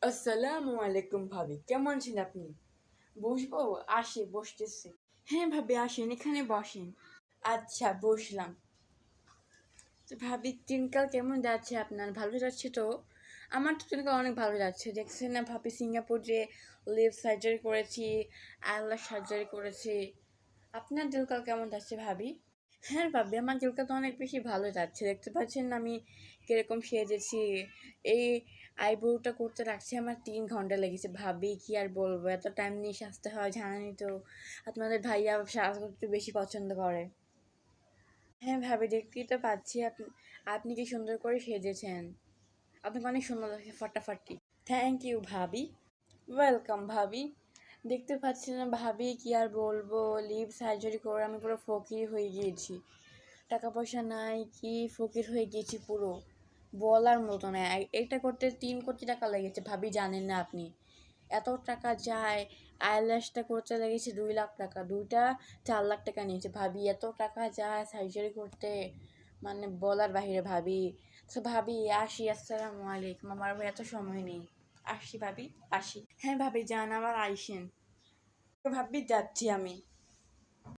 আসসালামু আলাইকুম ভাবি, কেমন আছেন আপনি? বসবো? বসতেছি। হ্যাঁ ভাবি, আসেন, এখানে বসেন। আচ্ছা, বসলাম। তো ভাবি, দিনকাল কেমন যাচ্ছে আপনার? ভালো যাচ্ছে তো? আমার তো দিনকাল অনেক ভালো যাচ্ছে। দেখছেন না ভাবি, সিঙ্গাপুর যে লিপ সার্জারি করেছি, আইল্যাশ সার্জারি করেছি। আপনার দিনকাল কেমন যাচ্ছে ভাবি? হ্যাঁ ভাবি, আমার চুলটা তো অনেক বেশি ভালো যাচ্ছে। দেখতে পাচ্ছেন না আমি কিরকম সেজেছি। এই আইব্রোটা করতে রাখছি আমার 3 ঘন্টা লেগেছে ভাবি, কি আর বলবো, এত টাইম নিয়ে সাজতে হয় জানানি তো। আপনাদের ভাইয়া সাজ করতে বেশি পছন্দ করে। হ্যাঁ ভাবি, দেখতেই তো পাচ্ছি আপনি। আপনি কি সুন্দর করে সেজেছেন। আপনাকে অনেক সুন্দর লাগছে, ফাটাফাটি। থ্যাংক ইউ ভাবি। ওয়েলকাম ভাবি। দেখতে পাচ্ছি না ভাবি, কি আর বলবো, লিপ সার্জারি করে আমি পুরো ফকির হয়ে গিয়েছি। টাকা পয়সা নাই, কি ফকির হয়ে গেছি পুরো, বলার মতো না। এটা করতে 3 কোটি টাকা লেগেছে ভাবি, জানেন না আপনি? এত টাকা যায়। আইল্যাশটা করতে লেগেছে 2 লাখ টাকা, দুইটা 4 লাখ টাকা নিয়েছে ভাবি। এত টাকা যায় সার্জারি করতে, মানে বলার বাহিরে ভাবি। তো ভাবি আসি, আসসালামু আলাইকুম, আমার এত সময় নেই। আসি ভাবি, আসি। হ্যাঁ ভাবি, যান, আবার আইসেন। তো ভাবি, যাচ্ছি আমি।